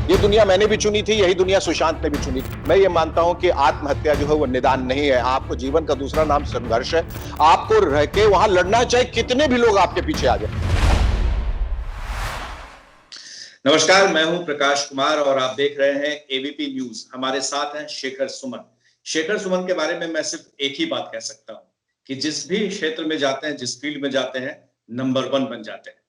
ये दुनिया मैंने भी चुनी थी, यही दुनिया सुशांत ने भी चुनी थी। मैं ये मानता हूं कि आत्महत्या जो है वो निदान नहीं है। आपको जीवन का दूसरा नाम संघर्ष है। आपको रह के वहां लड़ना, चाहे कितने भी लोग आपके पीछे आ जाए। नमस्कार, मैं हूं प्रकाश कुमार और आप देख रहे हैं एबीपी न्यूज। हमारे साथ हैं शेखर सुमन। शेखर सुमन के बारे में मैं सिर्फ एक ही बात कह सकता हूं कि जिस भी क्षेत्र में जाते हैं, जिस फील्ड में जाते हैं, नंबर 1 बन जाते हैं।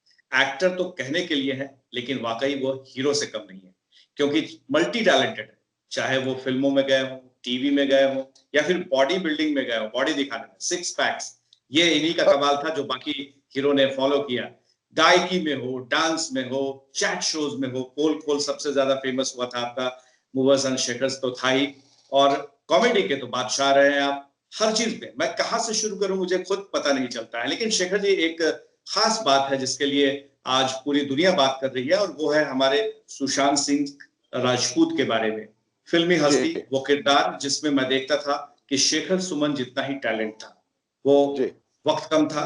एक्टर तो कहने के लिए है, लेकिन वाकई वो हीरो से कम नहीं है, क्योंकि मल्टी टैलेंटेड है। चाहे वो फिल्मों में गए हो, टीवी में गए हो, या फिर बॉडी बिल्डिंग में गए हो, बॉडी दिखाने में, 6 पैक्स, ये इन्हीं का कमाल था जो बाकी हीरो ने फॉलो किया। गायकी में हो, डांस में हो, चैट शोज में हो, पोल खोल सबसे ज्यादा फेमस हुआ था आपका, मूवर्स एंड शेकर्स तो था ही, और कॉमेडी के तो बादशाह रहे हैं आप। हर चीज पे मैं कहां से शुरू करूं मुझे खुद पता नहीं चलता है। लेकिन शेखर जी, एक खास बात है जिसके लिए आज पूरी दुनिया बात कर रही है, और वो है हमारे सुशांत सिंह राजपूत के बारे में। फिल्मी जी हस्ती, वो किरदार जिसमें मैं देखता था कि शेखर सुमन जितना ही टैलेंट था, वो जी वक्त कम था।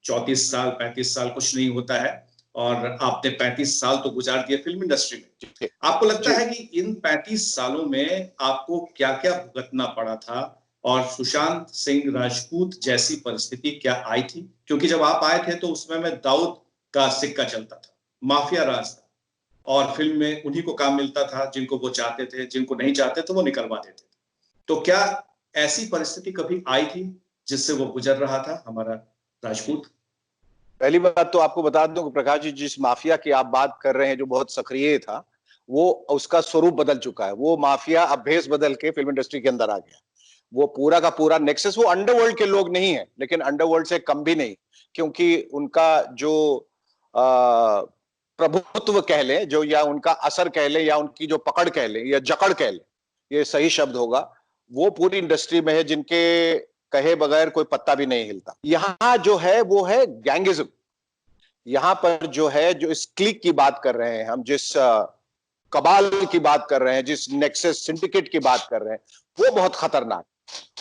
34 साल 35 साल कुछ नहीं होता है, और आपने 35 साल तो गुजार दिए फिल्म इंडस्ट्री में। जी आपको लगता जी। है कि इन 35 सालों में आपको क्या क्या भुगतना पड़ा था, और सुशांत सिंह राजपूत जैसी परिस्थिति क्या आई थी? क्योंकि जब आप आए थे तो उस समय में दाऊद का सिक्का चलता था, माफिया राज था, और फिल्म में उन्हीं को काम मिलता था जिनको वो चाहते थे, जिनको नहीं चाहते तो वो निकलवा देते थे। तो क्या ऐसी परिस्थिति कभी आई थी जिससे वो गुजर रहा था हमारा राजपूत? पहली बात तो आपको बता दूं कि प्रकाश जी, जिस माफिया की आप बात कर रहे हैं जो बहुत सक्रिय था, वो उसका स्वरूप बदल चुका है। वो माफिया अब भेस बदल के फिल्म इंडस्ट्री के अंदर आ गया। वो पूरा का पूरा नेक्सस, वो अंडरवर्ल्ड के लोग नहीं है, लेकिन अंडरवर्ल्ड से कम भी नहीं, क्योंकि उनका जो प्रभुत्व कह लें, जो या उनका असर कह लें, या उनकी जो पकड़ कह लें, या जकड़ कह लें, ये सही शब्द होगा, वो पूरी इंडस्ट्री में है, जिनके कहे बगैर कोई पत्ता भी नहीं हिलता। यहाँ जो है वो है गैंगिज्म। यहाँ पर जो है, जो इस क्लिक की बात कर रहे हैं हम, जिस कबाल की बात कर रहे हैं, जिस नेक्सस सिंडिकेट की बात कर रहे हैं, वो बहुत खतरनाक।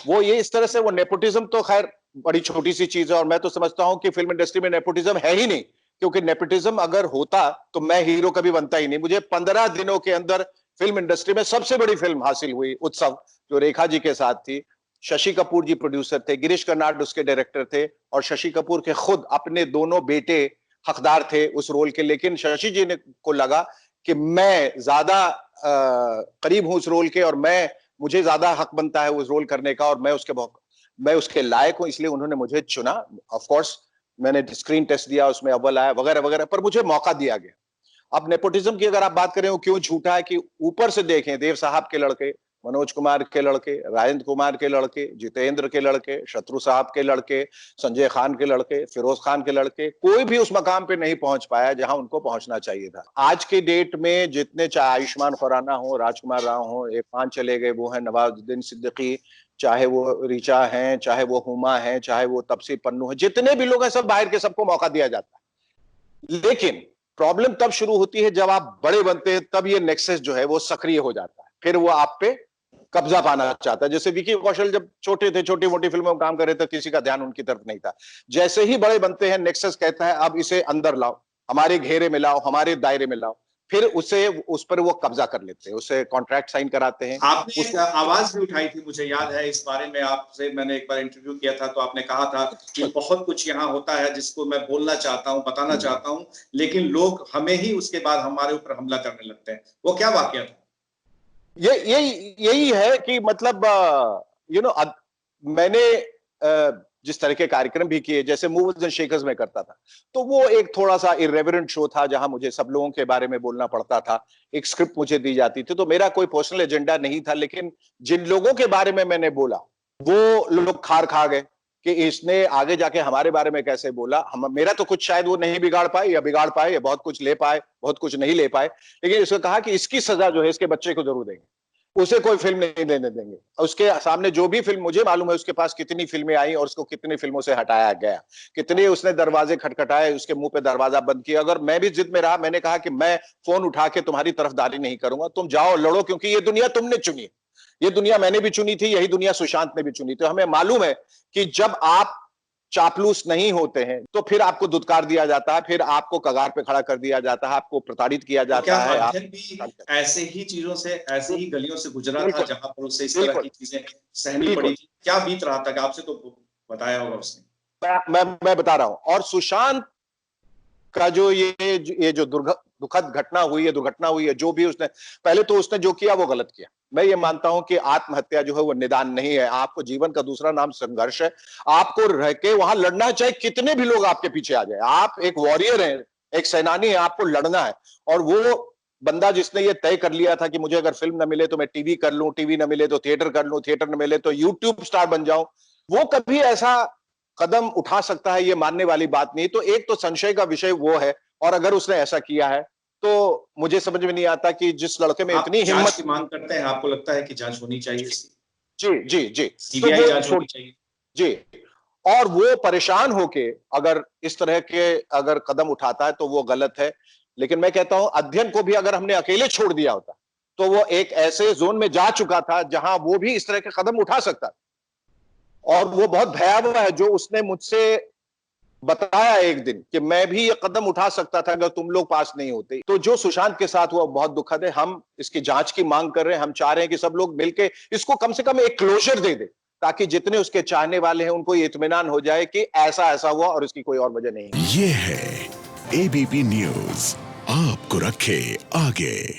वो ये इस तरह से, वो नेपोटिज्म तो खैर बड़ी छोटी सी चीज है, और मैं तो समझता हूं कि फिल्म इंडस्ट्री में नेपोटिज्म है ही नहीं, क्योंकि नेपोटिज्म अगर होता तो मैं हीरो कभी बनता ही नहीं। मुझे 15 दिनों के अंदर फिल्म इंडस्ट्री में सबसे बड़ी फिल्म हासिल हुई, उत्सव, जो रेखा जी के साथ थी। शशि कपूर जी प्रोड्यूसर थे, गिरीश कर्नाड उसके डायरेक्टर थे, और शशि कपूर के खुद अपने दोनों बेटे हकदार थे उस रोल के। लेकिन शशि जी ने को लगा कि मैं ज्यादा करीब हूं उस रोल के, और मुझे ज्यादा हक बनता है उस रोल करने का, और मैं उसके लायक हूं, इसलिए उन्होंने मुझे चुना। ऑफ कोर्स मैंने स्क्रीन टेस्ट दिया, उसमें अव्वल आया, वगैरह वगैरह, पर मुझे मौका दिया गया। अब नेपोटिज्म की अगर आप बात करें, वो क्यों झूठा है? कि ऊपर से देखें, देव साहब के लड़के, मनोज कुमार के लड़के, राजेंद्र कुमार के लड़के, जितेंद्र के लड़के, शत्रु साहब के लड़के, संजय खान के लड़के, फिरोज खान के लड़के, कोई भी उस मकाम पे नहीं पहुंच पाया जहां उनको पहुंचना चाहिए था। आज के डेट में जितने, चाहे आयुष्मान खुराना हो, राजकुमार राव हो, इरफान चले गए, वो है नवाजुद्दीन सिद्दीकी, चाहे वो ऋचा हैं, चाहे वो हुमा हैं, चाहे वो तपसी पन्नू है, जितने भी लोग हैं सब बाहर के, सबको मौका दिया जाता है। लेकिन प्रॉब्लम तब शुरू होती है जब आप बड़े बनते हैं, तब ये नेक्सस जो है वो सक्रिय हो जाता है, फिर वो आप पे कब्जा पाना चाहता है। जैसे विकी कौशल जब छोटे थे, छोटी मोटी फिल्मों में काम कर रहे थे, किसी का ध्यान उनकी तरफ नहीं था। जैसे ही बड़े बनते हैं, नेक्सस कहता है अब इसे अंदर लाओ, हमारे घेरे में लाओ, हमारे दायरे में लाओ, फिर उस पर वो कब्जा कर लेते हैं, उसे कॉन्ट्रैक्ट साइन कराते हैं। आपने आवाज भी उठाई थी, मुझे याद है इस बारे में आपसे मैंने एक बार इंटरव्यू किया था, तो आपने कहा था कि बहुत कुछ यहाँ होता है जिसको मैं बोलना चाहता हूँ, बताना चाहता हूँ, लेकिन लोग हमें ही उसके बाद हमारे ऊपर हमला करने लगते हैं। वो क्या वाकया था? यही है कि मतलब मैंने जिस तरह के कार्यक्रम भी किए, जैसे मूवर्स एंड शेकर्स में करता था, तो वो एक थोड़ा सा इररेवरेंट शो था, जहां मुझे सब लोगों के बारे में बोलना पड़ता था। एक स्क्रिप्ट मुझे दी जाती थी, तो मेरा कोई पर्सनल एजेंडा नहीं था, लेकिन जिन लोगों के बारे में मैंने बोला, वो लोग खार खा गए कि इसने आगे जाके हमारे बारे में कैसे बोला। हम, मेरा तो कुछ शायद वो नहीं बिगाड़ पाए, या बिगाड़ पाए, या बहुत कुछ ले पाए, बहुत कुछ नहीं ले पाए, लेकिन इसको कहा कि इसकी सजा जो है इसके बच्चे को जरूर देंगे, उसे कोई फिल्म नहीं देने देंगे। उसके सामने जो भी फिल्म, मुझे मालूम है उसके पास कितनी फिल्में आई और उसको कितनी फिल्मों से हटाया गया, कितने उसने दरवाजे खटखटाए, उसके मुंह पे दरवाजा बंद किया। अगर मैं भी जिद में रहा, मैंने कहा कि मैं फोन उठा के तुम्हारी तरफदारी नहीं करूंगा, तुम जाओ लड़ो, क्योंकि ये दुनिया तुमने चुनी है, ये दुनिया मैंने भी चुनी थी, यही दुनिया सुशांत ने भी चुनी। तो हमें मालूम है कि जब आप चापलूस नहीं होते हैं तो फिर आपको दुत्कार दिया जाता है, फिर आपको कगार पे खड़ा कर दिया जाता है, आपको प्रताड़ित किया तो क्या जाता है। अध्ययन भी ऐसे ही चीजों से, ऐसे ही गलियों से गुजरा था जहां पर उसे इस तरह की चीजें सहनी पड़ी थी? क्या बीत रहा था? आपसे तो बताया होगा उसने। मैं बता रहा हूं। और सुशांत का जो ये जो दुखद घटना हुई है, दुर्घटना हुई है, जो भी उसने पहले तो उसने जो किया वो गलत किया। मैं ये मानता हूं कि आत्महत्या जो है वो निदान नहीं है। आपको जीवन का दूसरा नाम संघर्ष है। आपको रह के वहां लड़ना, चाहे कितने भी लोग आपके पीछे आ जाए। आप एक वॉरियर हैं, एक सेनानी है, आपको लड़ना है। और वो बंदा जिसने ये तय कर लिया था कि मुझे अगर फिल्म न मिले तो मैं टीवी कर लूं, टीवी न मिले तो थिएटर कर लूं, थिएटर न मिले तो यूट्यूब स्टार बन जाऊं, वो कभी ऐसा कदम उठा सकता है ये मानने वाली बात नहीं। तो एक तो संशय का विषय वो है। और अगर उसने ऐसा किया है तो मुझे समझ में नहीं आता कि जिस लड़के में इतनी जांच हिम्मत की मांग करते हैं, आपको लगता है कि जांच होनी चाहिए इसकी? जी जी जी। तो सीबीआई वो जांच होनी चाहिए। जी। और वो परेशान होके अगर इस तरह के अगर कदम उठाता है तो वो गलत है। लेकिन मैं कहता हूं अध्ययन को भी अगर हमने अकेले छोड़ दिया होता तो वो एक ऐसे जोन में जा चुका था जहां वो भी इस तरह के कदम उठा सकता था। और वो बहुत भयावह है जो उसने मुझसे बताया एक दिन कि मैं भी ये कदम उठा सकता था अगर तुम लोग पास नहीं होते। तो जो सुशांत के साथ हुआ बहुत दुखद है। हम इसकी जांच की मांग कर रहे हैं। हम चाह रहे हैं कि सब लोग मिलके इसको कम से कम एक क्लोजर दे दे, ताकि जितने उसके चाहने वाले हैं उनको ये इत्मीनान हो जाए कि ऐसा ऐसा हुआ और इसकी कोई और वजह नहीं। ये है एबीपी न्यूज, आपको रखे आगे।